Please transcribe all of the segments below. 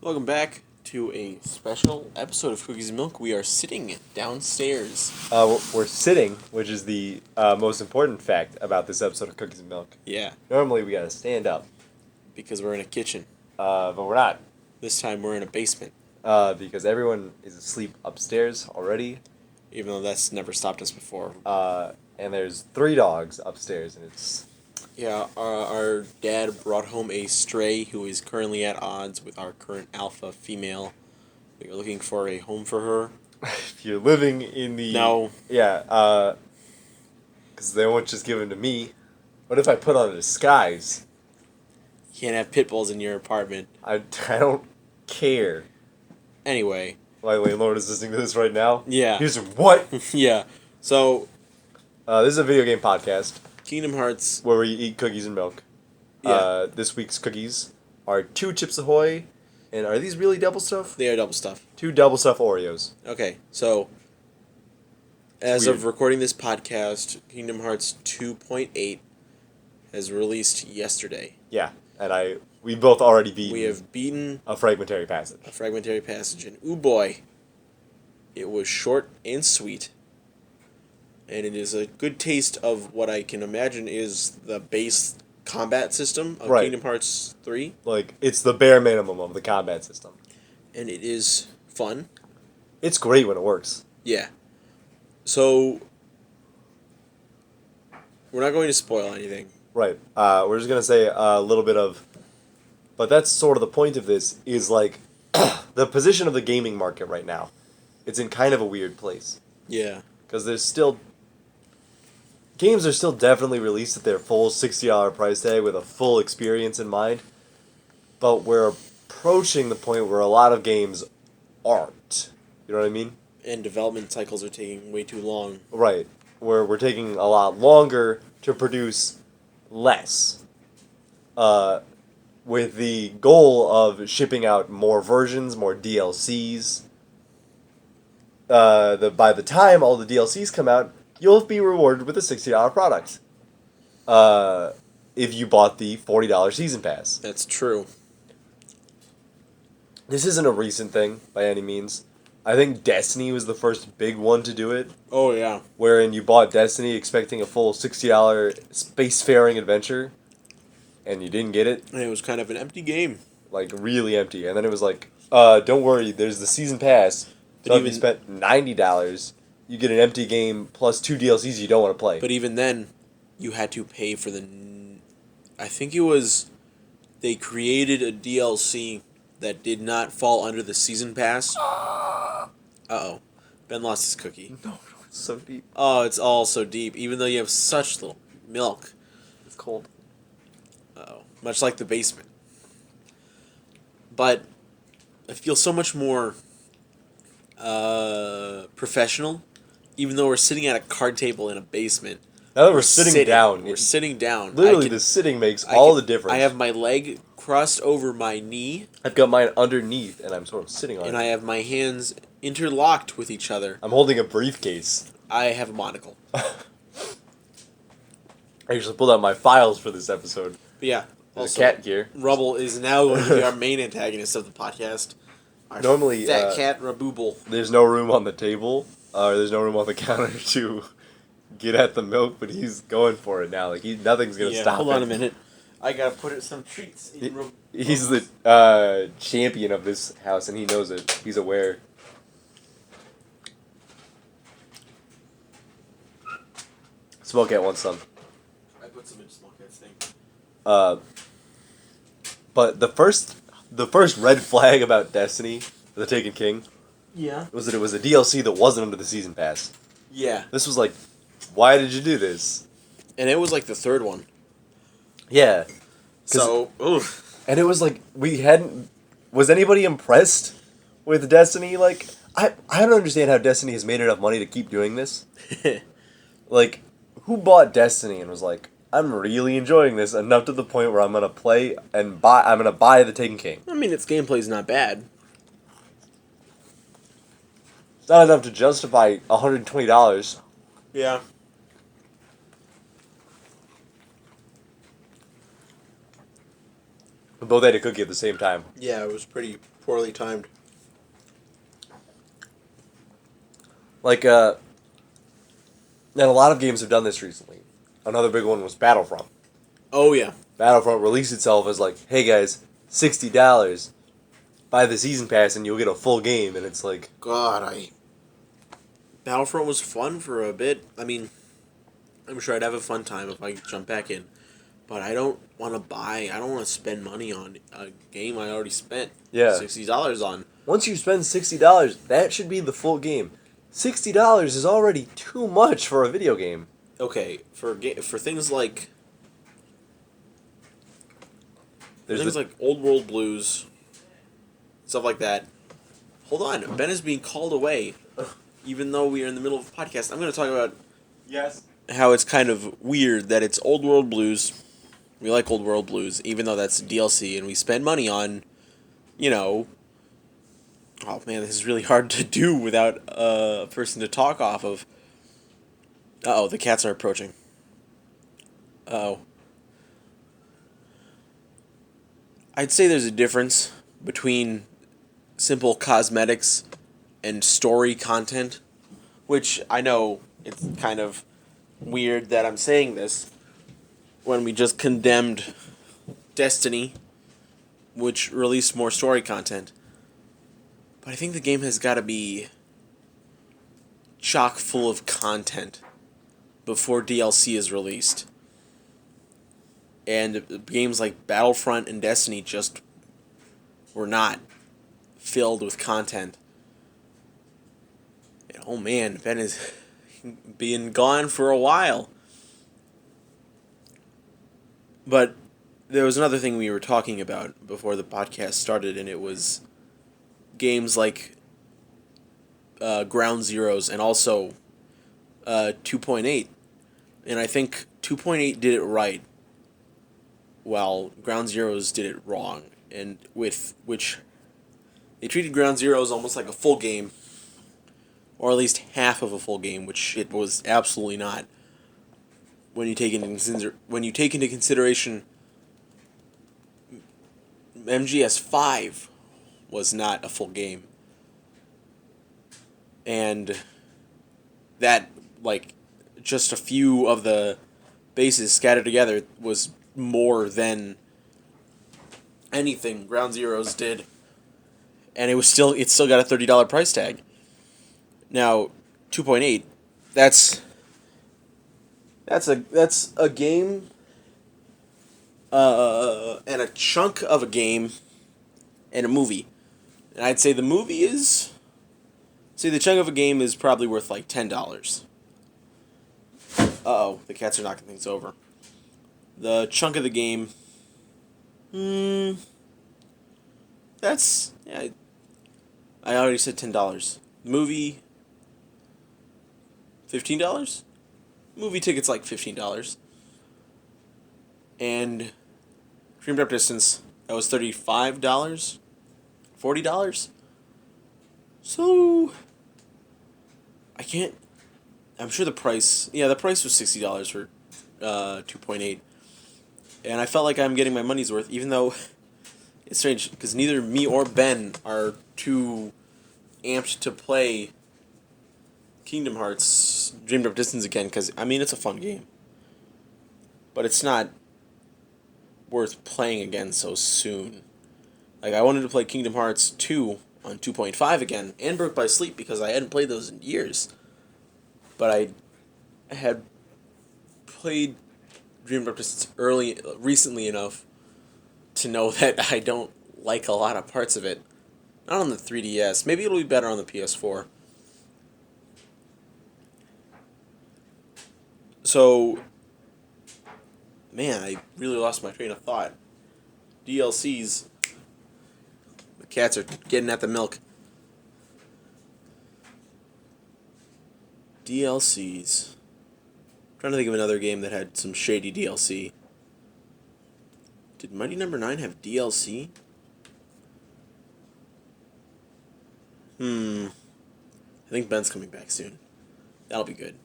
Welcome back to a special episode of Cookies and Milk. We are sitting downstairs. We're sitting, which is the most important fact about this episode of Cookies and Milk. Yeah, Normally we gotta stand up, because we're in a kitchen. but we're not, This time we're in a basement, because everyone is asleep upstairs already, even though that's never stopped us before. and there's 3 dogs upstairs, and it's... Yeah, our dad brought home a stray who is currently at odds with our current alpha female. We are looking for a home for her. if you're living in the... No. Yeah, because they won't just give them to me. What if I put on a disguise? You can't have pit bulls in your apartment. I don't care. Anyway. My landlord is listening to this right now. Yeah. Here's what? Yeah. So, This is a video game podcast. Kingdom Hearts. Where we eat cookies and milk. Yeah. This week's cookies are 2 Chips Ahoy, and are these really double stuff? They are double stuff. 2 double stuff Oreos. Okay, so as Weird. of recording this podcast, Kingdom Hearts 2.8 has released yesterday. Yeah, and we both already beat. We have beaten a fragmentary passage. a fragmentary passage, and ooh boy, it was short and sweet. And it is a good taste of what I can imagine is the base combat system of Right. Kingdom Hearts 3. Like, it's the bare minimum of the combat system. And it is fun. It's great when it works. Yeah. So, we're not going to spoil anything. Right. We're just gonna say a little bit of, but that's sort of the point of this. Is like, the position of the gaming market right now. It's in kind of a weird place. Yeah. Because there's still... Games are still definitely released at their full $60 price tag with a full experience in mind. But we're approaching the point where a lot of games aren't. You know what I mean? And development cycles are taking way too long. Right. Where we're taking a lot longer to produce less. With the goal of shipping out more versions, more DLCs. By the time all the DLCs come out, you'll be rewarded with a $60 product. If you bought the $40 season pass. That's true. This isn't a recent thing by any means. I think Destiny was the first big one to do it. Oh, yeah. Wherein you bought Destiny expecting a full $60 spacefaring adventure. And you didn't get it. And it was kind of an empty game. Like, really empty. And then it was like, don't worry, there's the season pass. So if you spent $90, you get an empty game plus 2 DLCs you don't want to play. But even then, you had to pay for the... I think it was... They created a DLC that did not fall under the season pass. Uh-oh. Ben lost his cookie. No, it's so deep. Oh, it's all so deep. Even though you have such little milk. It's cold. Uh-oh. Much like the basement. But I feel so much more professional, even though we're sitting at a card table in a basement. Now that we're sitting down. We're sitting down. Literally, the sitting makes all the difference. I have my leg crossed over my knee. I've got mine underneath, and I'm sort of sitting on it. And I have my hands interlocked with each other. I'm holding a briefcase. I have a monocle. I actually pulled out my files for this episode. But yeah. Also, cat gear. Rubble is now going to be our main antagonist of the podcast. Our Normally, fat cat Rabooble. There's no room on the table, or there's no room on the counter to get at the milk, but he's going for it now. Like nothing's gonna stop him. Hold on a minute. I gotta put it some treats in. He's the champion of this house, and he knows it. He's aware. Smoke Cat wants some. I put some in Smoke Cat's thing. But the first red flag about Destiny, the Taken King, Yeah. was that it was a DLC that wasn't under the season pass. Yeah. This was like, why did you do this? And it was like the third one. Yeah. So, oof. And it was like, was anybody impressed with Destiny? Like, I don't understand how Destiny has made enough money to keep doing this. Like, who bought Destiny and was like, I'm really enjoying this enough to the point where I'm gonna play and I'm gonna buy the Taken King. I mean, its gameplay's not bad. It's not enough to justify $120. Yeah. Both ate a cookie at the same time. Yeah, it was pretty poorly timed. Like, and a lot of games have done this recently. Another big one was Battlefront. Oh yeah. Battlefront released itself as like, hey guys, $60. Buy the season pass and you'll get a full game. And it's like, God, Battlefront was fun for a bit. I mean, I'm sure I'd have a fun time if I jump back in. But I don't want to buy. I don't want to spend money on a game I already spent Yeah. $60 on. once you spend $60, that should be the full game. $60 is already too much for a video game. Okay, for things like There's things the, like Old World Blues, stuff like that. Hold on, Ben is being called away, even though we are in the middle of a podcast. I'm going to talk about yes. how it's kind of weird that it's Old World Blues. We like Old World Blues, even though that's DLC, and we spend money on, you know. Oh man, this is really hard to do without a person to talk off of. Uh-oh, the cats are approaching. Uh-oh. I'd say there's a difference between simple cosmetics and story content, which I know it's kind of weird that I'm saying this when we just condemned Destiny, which released more story content. But I think the game has got to be chock full of content before DLC is released. And games like Battlefront and Destiny just were not filled with content. And oh man, Ben is being gone for a while. But there was another thing we were talking about before the podcast started, and it was games like Ground Zeroes and also 2.8. And I think 2.8 did it right, while Ground Zeroes did it wrong. And with which they treated Ground Zeroes almost like a full game, or at least half of a full game, which it was absolutely not. When you take into consideration MGS5 was not a full game. And that, like, just a few of the bases scattered together was more than anything Ground Zeroes did. And it still got a $30 price tag. Now, 2.8, that's a game and a chunk of a game and a movie. And I'd say the chunk of a game is probably worth like $10. Uh-oh, the cats are knocking things over. The chunk of the game, that's, yeah, I already said $10. The movie, $15? Movie ticket's like $15. And Dream Drop Distance, that was $35? $40? So, I'm sure the price was $60 for 2.8. And I felt like I'm getting my money's worth, even though it's strange, because neither me or Ben are too amped to play Kingdom Hearts Dream Drop Distance again, because, I mean, it's a fun game. But it's not worth playing again so soon. Like, I wanted to play Kingdom Hearts 2 on 2.5 again, and Birth by Sleep, because I hadn't played those in years. But I had played Dream Drop Distance recently enough to know that I don't like a lot of parts of it. Not on the 3DS. Maybe it'll be better on the PS4. So, man, I really lost my train of thought. DLCs. The cats are getting at the milk. DLCs. I'm trying to think of another game that had some shady DLC. Did Mighty Number 9 have DLC? I think Ben's coming back soon. That'll be good.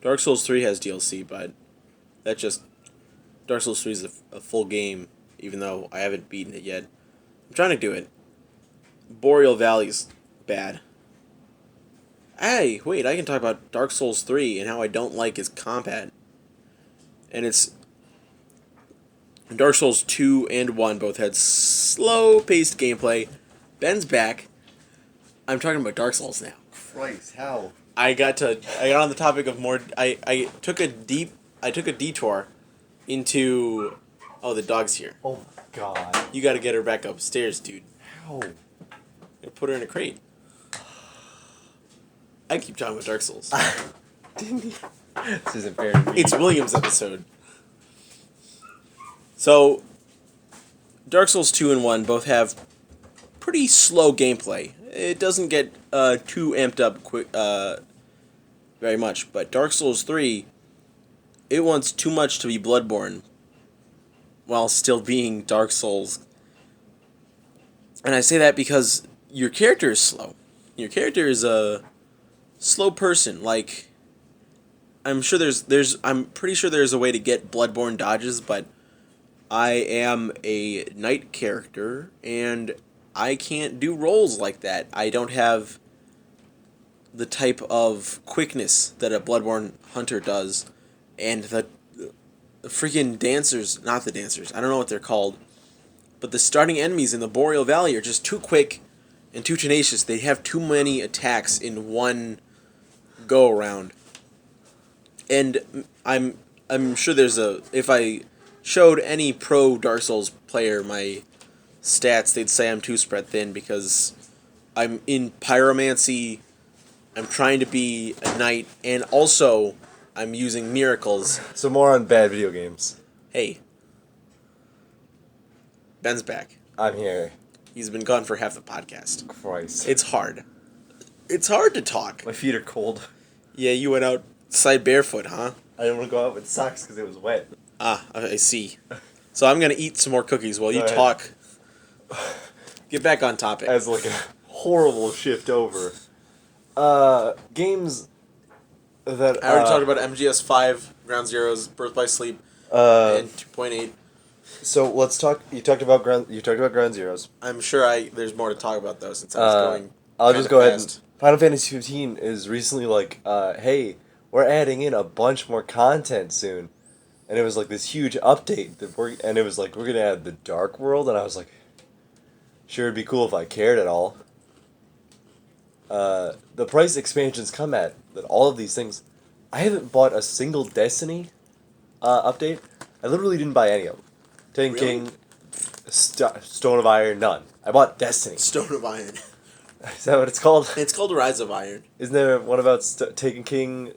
Dark Souls 3 has DLC, but that just Dark Souls 3 is a full game, even though I haven't beaten it yet. I'm trying to do it. Boreal Valley's bad. Hey, wait, I can talk about Dark Souls 3 and how I don't like his combat. And it's Dark Souls 2 and 1 both had slow-paced gameplay. Ben's back. I'm talking about Dark Souls now. Christ, how? I got on the topic of more. I took a detour into. Oh, the dog's here. Oh my god. You got to get her back upstairs, dude. How? I put her in a crate. I keep talking about Dark Souls. This isn't fair to me. It's William's episode. So, Dark Souls 2 and 1 both have pretty slow gameplay. It doesn't get too amped up very much, but Dark Souls 3, it wants too much to be Bloodborne while still being Dark Souls. And I say that because your character is slow. Your character is a slow person. Like, I'm pretty sure there's a way to get Bloodborne dodges, but I am a knight character, and I can't do rolls like that. I don't have the type of quickness that a Bloodborne hunter does, and the freaking dancers, not the dancers, I don't know what they're called, but the starting enemies in the Boreal Valley are just too quick and too tenacious. They have too many attacks in one go around. And I'm sure if I showed any pro Dark Souls player my stats, they'd say I'm too spread thin because I'm in pyromancy, I'm trying to be a knight, and also I'm using miracles. So more on bad video games. Hey, Ben's back. I'm here. He's been gone for half the podcast. Christ. It's hard. It's hard to talk. My feet are cold. Yeah, you went outside barefoot, huh? I didn't want to go out with socks because it was wet. Ah, I see. So I'm gonna eat some more cookies while you Go ahead. talk. Get back on topic. As like a horrible shift over. Games that I already talked about MGS5, Ground Zeroes, Birth by Sleep, and 2.8. So let's talk. You talked about Ground Zeroes. I'm sure there's more to talk about though, since I was going. I'll kinda just go ahead. fast. Final Fantasy 15 is recently like, hey, we're adding in a bunch more content soon, and it was like this huge update and it was like we're gonna add the Dark World, and I was like, sure, it'd be cool if I cared at all. The price expansions come at that all of these things. I haven't bought a single Destiny update. I literally didn't buy any of them. Taken Really? King, Stone of Iron, none. I bought Destiny. Stone of Iron. Is that what it's called? It's called Rise of Iron. Isn't there one about Taken King,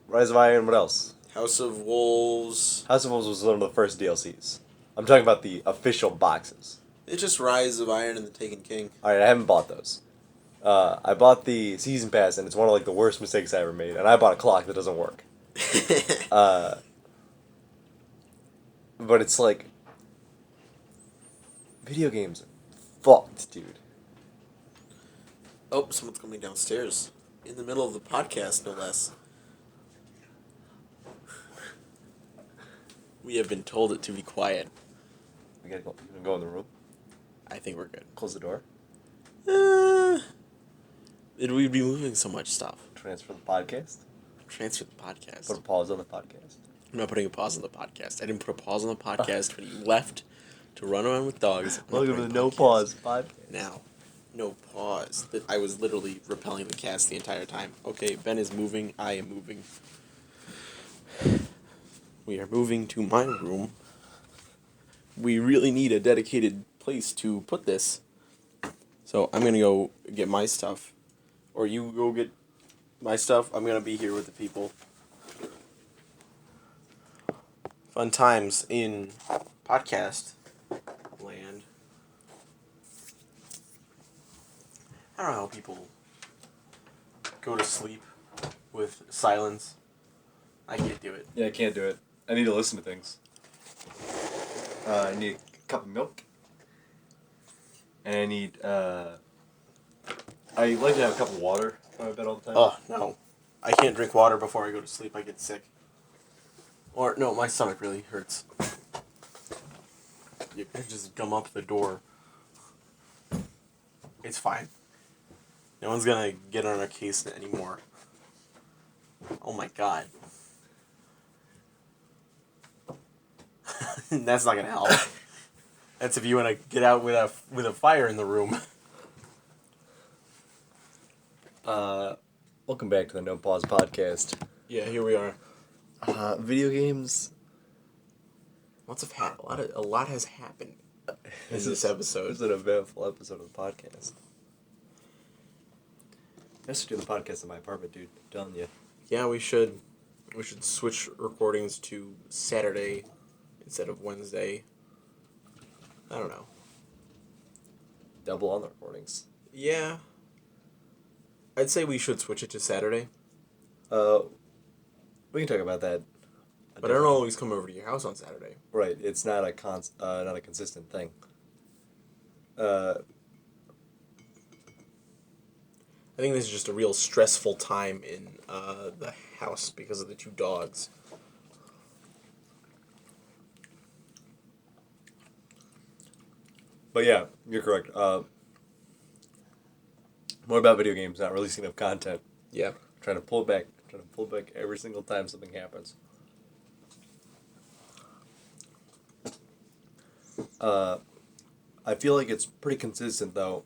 Rise of Iron, what else? House of Wolves. House of Wolves was one of the first DLCs. I'm talking about the official boxes. It's just Rise of Iron and the Taken King. Alright, I haven't bought those. I bought the Season Pass, and it's one of like the worst mistakes I ever made. And I bought a clock that doesn't work. But it's like... Video games are fucked, dude. Oh, someone's coming downstairs. In the middle of the podcast, no less. We have been told it to be quiet. We gotta go, you gonna go in the room? I think we're good. Close the door? We'd be moving so much stuff. Transfer the podcast? Transfer the podcast. Put a pause on the podcast. I'm not putting a pause on the podcast. I didn't put a pause on the podcast when you left to run around with dogs. I'm not Welcome to putting the No podcast. Pause podcast. Now, no pause. I was literally repelling the cats the entire time. Okay, Ben is moving. I am moving. We are moving to my room. We really need a dedicated place to put this. So I'm going to go get my stuff. Or you go get my stuff. I'm going to be here with the people. Fun times in podcast land. I don't know how people go to sleep with silence. I can't do it. Yeah, I can't do it. I need to listen to things. I need a cup of milk. And I need, I like to have a cup of water by my bed all the time. Oh, no. I can't drink water before I go to sleep. I get sick. Or no, my stomach really hurts. You can just gum up the door. It's fine. No one's gonna get on our case anymore. Oh my god. That's not gonna help. That's if you want to get out with a fire in the room. Welcome back to the No Pause Podcast. Yeah, here we are. Video games. A lot has happened in this episode. This is an eventful episode of the podcast. I used to do the podcast in my apartment, dude. I'm telling you. Yeah, we should switch recordings to Saturday instead of Wednesday. I don't know. Double on the recordings. Yeah. I'd say we should switch it to Saturday. We can talk about that. But I don't always come over to your house on Saturday. Right, it's not a not a consistent thing. I think this is just a real stressful time in the house because of the two dogs. But yeah, you're correct. More about video games, not releasing enough content. Yeah. Trying to pull it back. Trying to pull it back every single time something happens. I feel like it's pretty consistent though.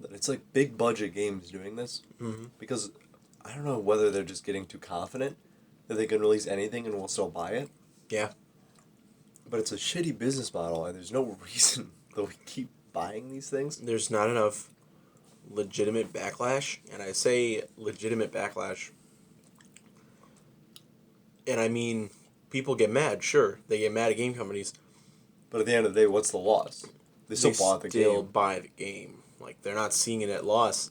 That it's like big budget games doing this. Mm-hmm. Because I don't know whether they're just getting too confident that they can release anything and we'll still buy it. Yeah. But it's a shitty business model and there's no reason that we keep buying these things. There's not enough legitimate backlash, and I say legitimate backlash. And I mean, people get mad, sure. They get mad at game companies. But at the end of the day, what's the loss? They still bought the game. They still buy the game. Like, they're not seeing it at loss.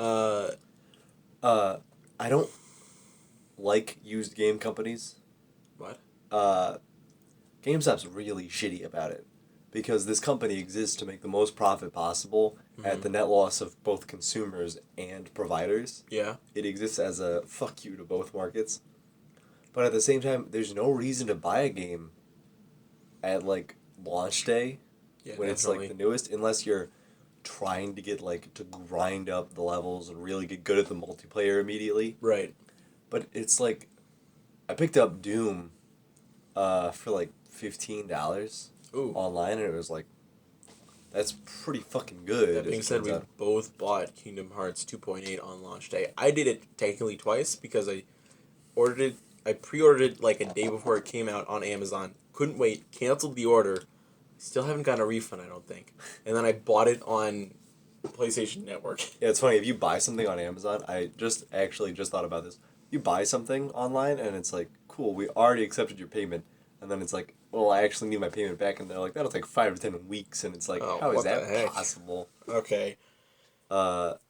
I don't like used game companies. What? GameStop's really shitty about it. Because this company exists to make the most profit possible at the net loss of both consumers and providers. Yeah. It exists as a fuck you to both markets. But at the same time, there's no reason to buy a game at, like, launch day when it's, like, the newest, unless you're trying to get, like, to grind up the levels and really get good at the multiplayer immediately. Right. But it's, like, I picked up Doom for, like, $15 online, and it was, like, that's pretty fucking good. That being said, we both bought Kingdom Hearts 2.8 on launch day. I did it technically twice because I pre-ordered it like a day before it came out on Amazon. Couldn't wait, canceled the order. Still haven't gotten a refund, I don't think. And then I bought it on PlayStation Network. Yeah, it's funny. If you buy something on Amazon, I just thought about this. You buy something online, and it's like, cool, we already accepted your payment. And then it's like, well, I actually need my payment back. And they're like, that'll take 5 to 10 weeks. And it's like, how is that possible? Okay. But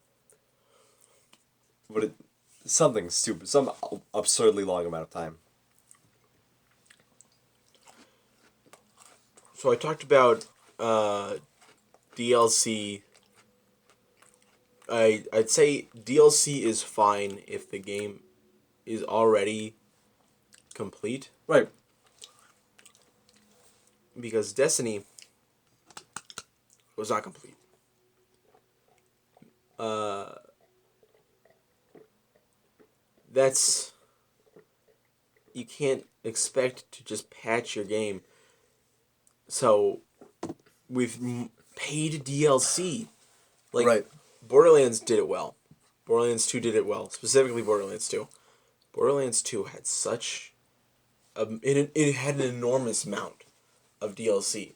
something stupid. Some absurdly long amount of time. So I talked about DLC. I'd say DLC is fine if the game is already complete. Right. Because Destiny was not complete. You can't expect to just patch your game. So, we've paid DLC. Like, right. Borderlands did it well. Borderlands 2 did it well. Specifically Borderlands 2. Borderlands 2 had such... it had an enormous amount of DLC.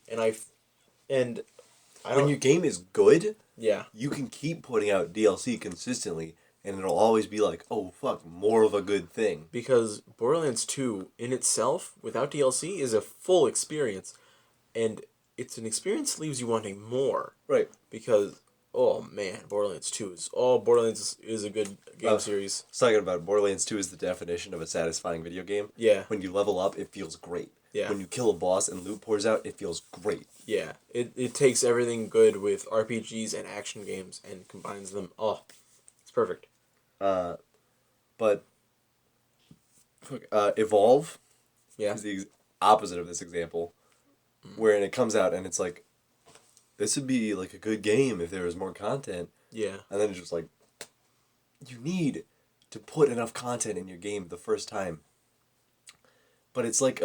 When your game is good, yeah, you can keep putting out DLC consistently, and it'll always be like, oh, fuck, more of a good thing. Because Borderlands 2, in itself, without DLC, is a full experience. And it's an experience that leaves you wanting more. Right. Because, oh man, Borderlands 2 is... Oh, Borderlands is a good game series. I was talking about Borderlands 2 is the definition of a satisfying video game. Yeah. When you level up, it feels great. Yeah. When you kill a boss and loot pours out, it feels great. Yeah. It takes everything good with RPGs and action games and combines them. Oh, it's perfect. But Evolve Yeah. is the opposite of this example, wherein it comes out and it's like, this would be like a good game if there was more content, Yeah. and then it's just like, you need to put enough content in your game the first time. But it's like,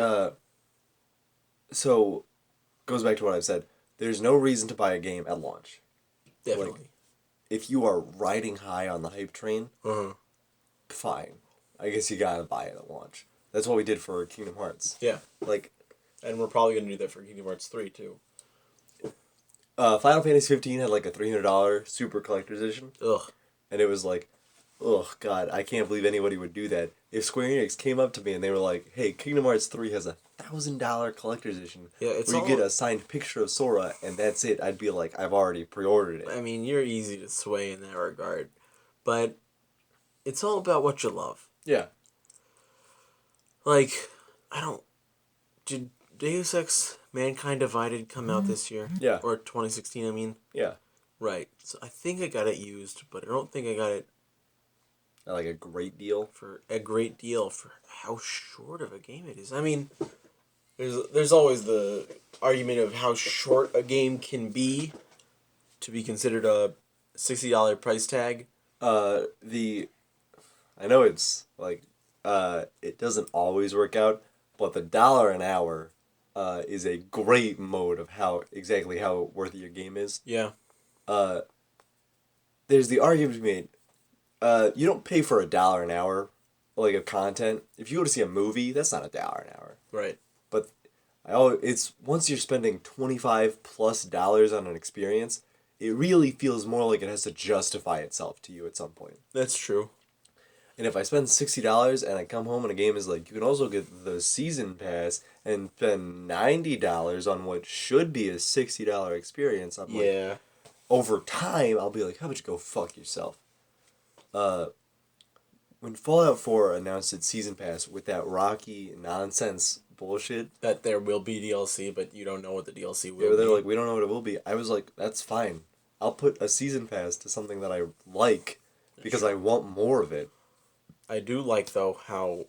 so, goes back to what I've said. There's no reason to buy a game at launch. Definitely. If you are riding high on the hype train, Uh-huh. fine. I guess you gotta buy it at launch. That's what we did for Kingdom Hearts. Yeah. Like, And we're probably going to do that for Kingdom Hearts 3, too. Final Fantasy 15 had like a $300 super collector's edition, Ugh. and it was like, ugh, God, I can't believe anybody would do that. If Square Enix came up to me and they were like, hey, Kingdom Hearts 3 has a $1,000 collector's edition, Yeah, it's where you all... get a signed picture of Sora, and that's it, I'd be like, I've already pre-ordered it. I mean, you're easy to sway in that regard. But it's all about what you love. Yeah. Like, I don't... Did Deus Ex Mankind Divided come out this year? Yeah. Or 2016, I mean? Yeah. Right. So I think I got it used, but I don't think I got it Like a great deal. for a great deal for how short of a game it is. I mean, there's always the argument of how short a game can be to be considered a $60 price tag. I know it's like, it doesn't always work out, but the dollar an hour, is a great mode of exactly how worthy your game is. Yeah. There's the argument to be made. You don't pay for $1 an hour, like, of content. If you go to see a movie, that's not $1 an hour. Right. But it's once you're spending $25+ on an experience, it really feels more like it has to justify itself to you at some point. That's true. And if I spend $60 and I come home and a game is like, you can also get the season pass and spend $90 on what should be a $60 experience, I'm like, Yeah. over time, I'll be like, how about you go fuck yourself? When Fallout 4 announced its season pass with that Rocky nonsense bullshit, That there will be DLC, but you don't know what the DLC will they be. were like, we don't know what it will be. I was like, that's fine. I'll put a season pass to something that I like because I want more of it. I do like, though, how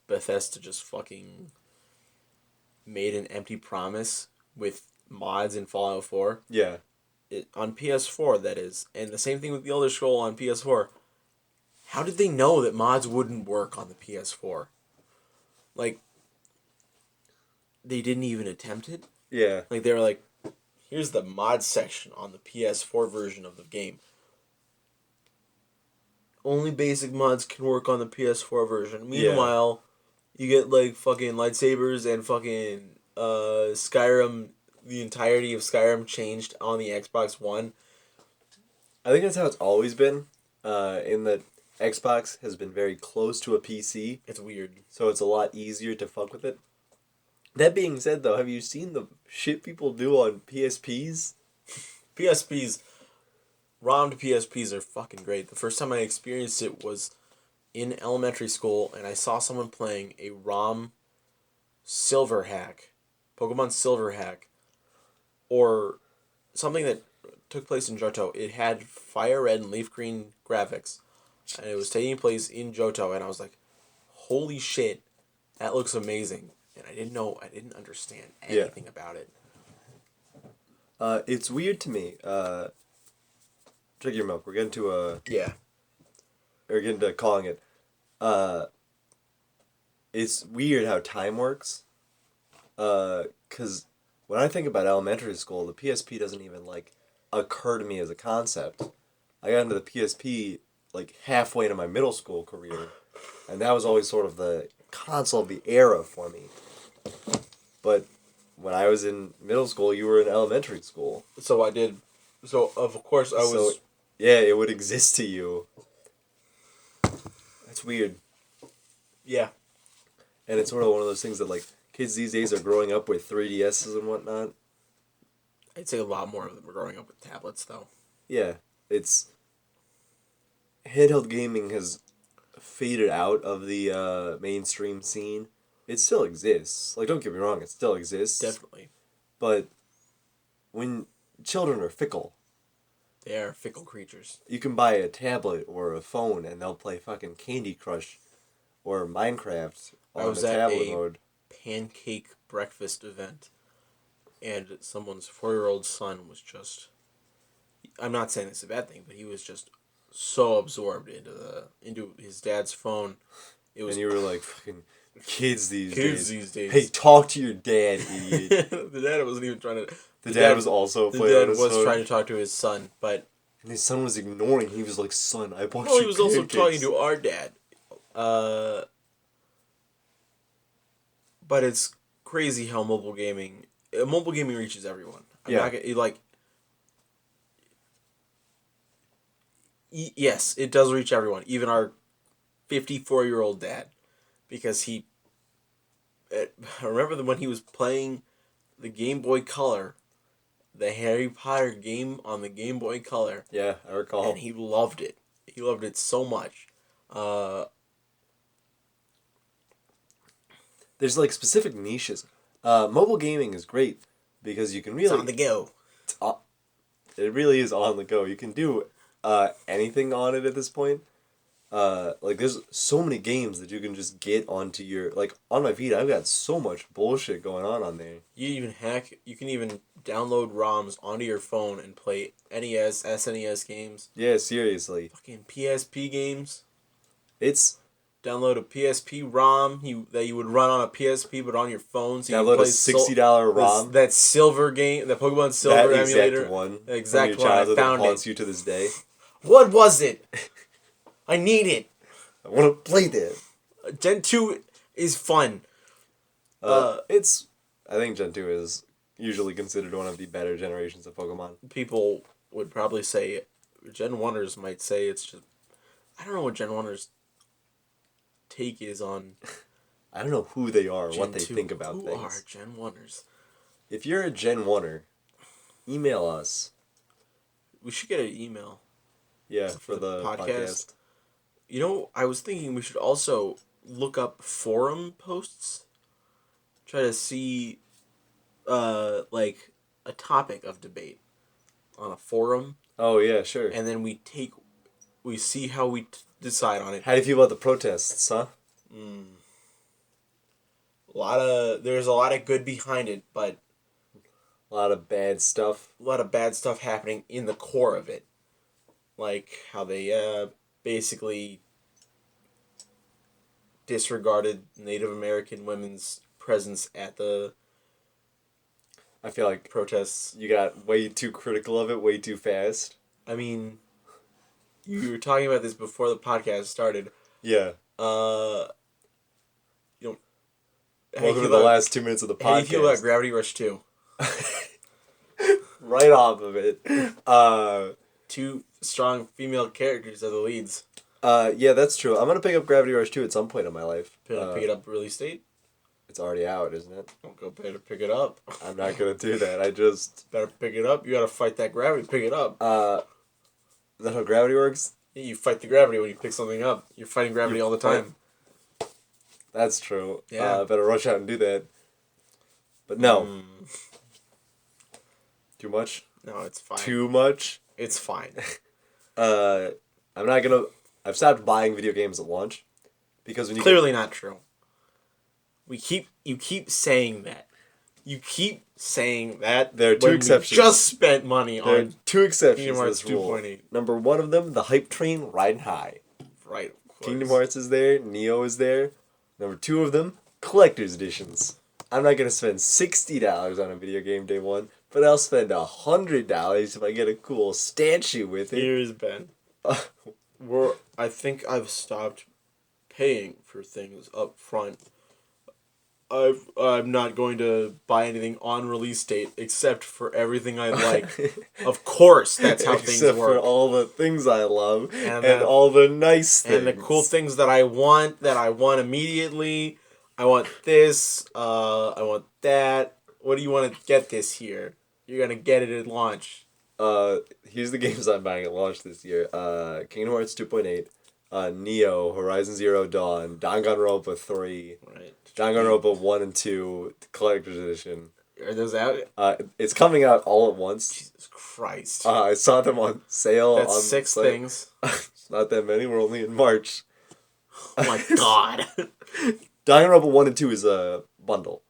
Bethesda just fucking made an empty promise with mods in Fallout 4. Yeah. On PS4, that is. And the same thing with the Elder Scroll on PS4. How did they know that mods wouldn't work on the PS4? Like, they didn't even attempt it? Yeah. Like, they were like, here's the mod section on the PS4 version of the game. Only basic mods can work on the PS4 version. Meanwhile, you get, like, fucking lightsabers and fucking Skyrim, the entirety of Skyrim changed on the Xbox One. I think that's how it's always been, in that Xbox has been very close to a PC, It's weird. so it's a lot easier to fuck with it. That being said, though, have you seen the shit people do on PSPs? PSPs, ROMmed PSPs are fucking great. The first time I experienced it was in elementary school, and I saw someone playing a ROM Silver Hack, Pokemon Silver Hack, or something that took place in Johto. It had fire red and leaf green graphics, and it was taking place in Johto, and I was like, holy shit, that looks amazing. And I didn't understand anything about it. It's weird to me. Check your milk. We're getting to Yeah. We're getting to calling it. It's weird how time works. 'Cause when I think about elementary school, the PSP doesn't even, like, occur to me as a concept. I got into the PSP, like, halfway into my middle school career, and that was always sort of the console of the era for me. But when I was in middle school, you were in elementary school. So I did. So, of course, I was... So, yeah, it would exist to you. That's weird. Yeah. And it's sort of one of those things that, like, kids these days are growing up with 3DSs and whatnot. I'd say a lot more of them are growing up with tablets, though. Yeah, it's... Handheld gaming has faded out of the mainstream scene. It still exists. Like, don't get me wrong, it still exists. Definitely. But when children are fickle, They are fickle creatures. You can buy a tablet or a phone and they'll play fucking Candy Crush or Minecraft I on was the at tablet a mode. pancake breakfast event, and someone's 4-year-old son was just. I'm not saying it's a bad thing, but he was just so absorbed into his dad's phone. It was And you were like, fucking kids these kids days. these days. Hey, talk to your dad, idiot. The dad wasn't even trying to. The dad was also The playing dad on his was phone. trying to talk to his son, but And his son was ignoring. He was like, son, I bought well, you he was also pancakes." talking to our dad. But it's crazy how mobile gaming reaches everyone. I'm Yeah. not gonna, like. Yes, it does reach everyone, even our 54-year-old dad, because he. I remember when he was playing the Game Boy Color, the Harry Potter game on the Game Boy Color. Yeah, I recall. And he loved it. He loved it so much. There's like specific niches. Mobile gaming is great because you can really. It's on the go. It really is on the go. You can do anything on it at this point. Like there's so many games that you can just get onto your like on my feed. I've got so much bullshit going on there. You can even download ROMs onto your phone and play NES, SNES games. Yeah, seriously. Fucking PSP games. It's Download a PSP ROM that you would run on a PSP but on your phone. So you download can a play $60 ROM. that silver game, the Pokemon Silver that emulator. exact one. The exact from your one. I childhood found that haunts it. you to this day. What was it? I need it. I want to play that. Gen 2 is fun. I think Gen 2 is usually considered one of the better generations of Pokemon. People would probably say, Gen 1ers might say it's just, I don't know what Gen 1ers take is on I don't know who they are or Gen what they 2. think about Who things. are Gen 1ers? If you're a Gen 1er, email us. We should get an email. Yeah, for the podcast. You know, I was thinking we should also look up forum posts. Try to see, like, a topic of debate on a forum. Oh, yeah, sure. And then we see how we decide on it. How do you feel about the protests, huh? There's a lot of good behind it, but A lot of bad stuff. a lot of bad stuff happening in the core of it. Like how they basically disregarded Native American women's presence at the I feel like protests. you got way too critical of it way too fast. I mean, you were talking about this before the podcast started. Yeah. You know, Welcome to the last 2 minutes of the podcast. How do you feel about Gravity Rush 2? Right off of it. Two strong female characters are the leads. Yeah, that's true. I'm gonna pick up Gravity Rush 2 at some point in my life. Pick it up release date? It's already out, isn't it? Better pick it up. I'm not gonna do that. I just Better pick it up. You gotta fight that gravity. Pick it up. is that how gravity works? Yeah, you fight the gravity when you pick something up. You're fighting gravity all the time. That's true. Yeah. I better rush out and do that. But no. Too much? No, it's fine. Too much? It's fine. I'm not gonna. I've stopped buying video games at launch because when you Clearly not true. You keep saying that. You keep saying that. There are two when exceptions. We just spent money there are on two exceptions Kingdom to Hearts this rule. 2.8. Number one of them, the hype train riding high. Right. Of course. Kingdom Hearts is there. Neo is there. Number two of them, collector's editions. I'm not gonna spend $60 on a video game day one, but I'll spend $100 if I get a cool statue with it. Here's Ben. I think I've stopped paying for things up front. I'm not going to buy anything on release date except for everything I like. Of course, that's how things Except work. for all the things I love and that- all the nice things. And the cool things that I want immediately. I want this. I want that. What do you want to get this year? You're gonna get it at launch. Here's the games I'm buying at launch this year. Kingdom Hearts 2.8, Neo, Horizon Zero Dawn, Danganronpa 3, Right. Danganronpa 1 and 2, the Collector's Edition. Are those out? It's coming out all at once. Jesus Christ. I saw them on sale. That's on 6 site. things. It's not that many. We're only in March. Oh my god. Danganronpa 1 and 2 is a bundle.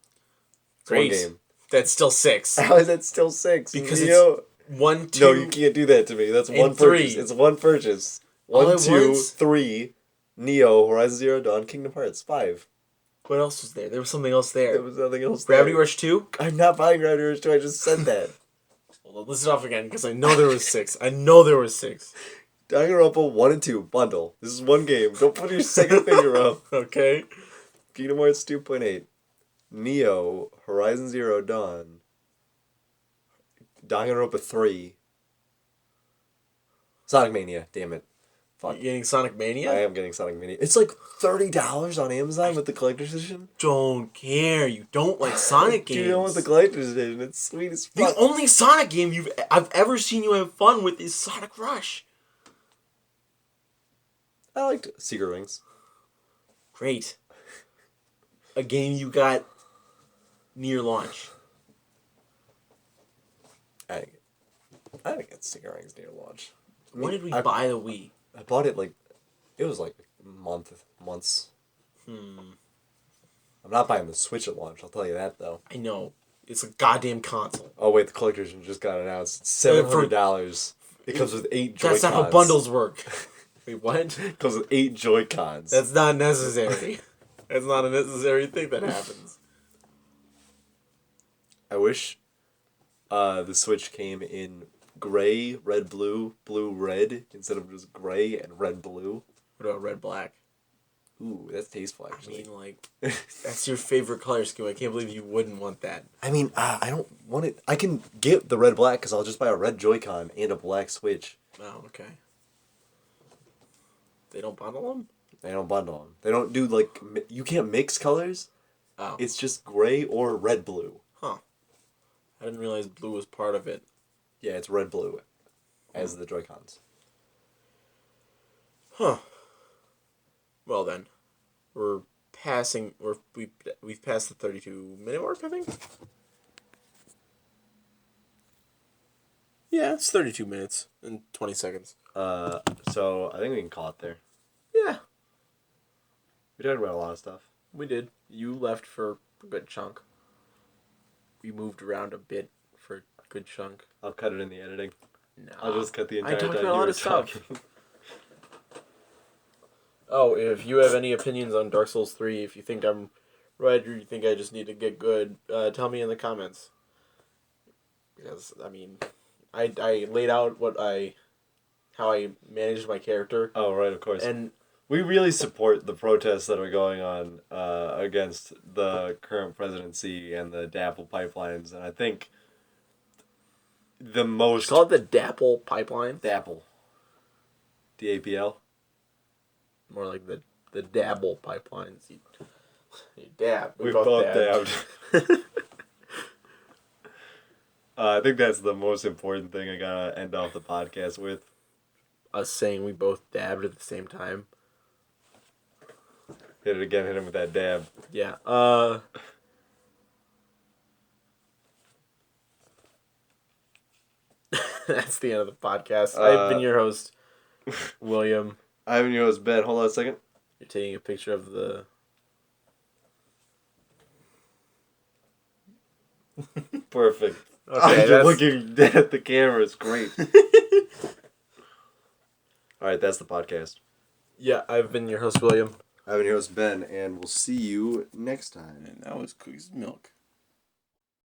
It's Great. one game. That's still 6. How is that still 6? Because Neo? it's 1, 2. No, you can't do that to me. That's and one purchase. 3. It's one purchase. All 1, at 2, once? 3. Neo, Horizon Zero Dawn, Kingdom Hearts 5. What else was there? There was something else there. There was nothing else. Gravity there. Rush 2? I'm not buying Gravity Rush 2. I just said that. Hold on, listen off again, because I know there was 6. I know there was 6. Danganronpa 1 and 2 bundle. This is one game. Don't put your second finger up. Okay. Kingdom Hearts 2.8. Neo, Horizon Zero Dawn. Danganronpa 3. Sonic Mania. Damn it. Fuck. You getting Sonic Mania? I am getting Sonic Mania. It's like $30 on Amazon with the collector's edition. Don't care. You don't like Sonic games. You don't want the collector's edition. It's sweet as fuck. The only Sonic game I've ever seen you have fun with is Sonic Rush. I liked Secret Wings. Great. A game you got near launch. I didn't get Secret Wings near launch. When did we buy the Wii? I bought it it was like months. I'm not buying the Switch at launch, I'll tell you that though. I know. It's a goddamn console. Oh wait, the collector's edition just got announced. It's $700. It comes with 8 Joy-Cons. That's not how bundles work. Wait, what? It comes with 8 Joy-Cons. That's not necessary. That's not a necessary thing that happens. I wish the Switch came in gray, red, blue, blue, red, instead of just gray and red, blue. What about red, black? Ooh, that's tasteful, I actually. mean, like, that's your favorite color scheme. I can't believe you wouldn't want that. I mean, I don't want it. I can get the red, black, because I'll just buy a red Joy-Con and a black Switch. Oh, okay. They don't bundle them? They don't bundle them. They don't do, like, you can't mix colors. Oh. It's just gray or red, blue. Huh. I didn't realize blue was part of it. Yeah, it's red, blue as the Joy-Cons. Huh. Well then, we've passed the 32-minute mark, I think. Yeah, it's 32 minutes and 20 seconds. So I think we can call it there. Yeah, We talked about a lot of stuff. we did. You left for a good chunk. We moved around a bit for a good chunk. I'll cut it in the editing. No. I'll just cut the I entire talked time about a you lot were of stuff. talking. Oh, if you have any opinions on Dark Souls 3, if you think I'm right or you think I just need to get good, tell me in the comments. Because, I mean, I laid out how I managed my character. Oh, right, of course. And We really support the protests that are going on against the current presidency and the DAPL pipelines, and I think the most... call it the DAPL pipeline. DAPL. DAPL? More like the Dabble pipelines. You dab. We both dabbed. I think that's the most important thing I gotta end off the podcast with. Us saying we both dabbed at the same time. Hit it again, hit him with that dab. Yeah. That's the end of the podcast. I've been your host, William. I'm your host, Ben. Hold on a second. You're taking a picture of the... Perfect. Okay, You're looking dead at the camera. It's great. Alright, that's the podcast. Yeah, I've been your host, William. I've been your host, Ben, and we'll see you next time. And that was Cookies and Milk.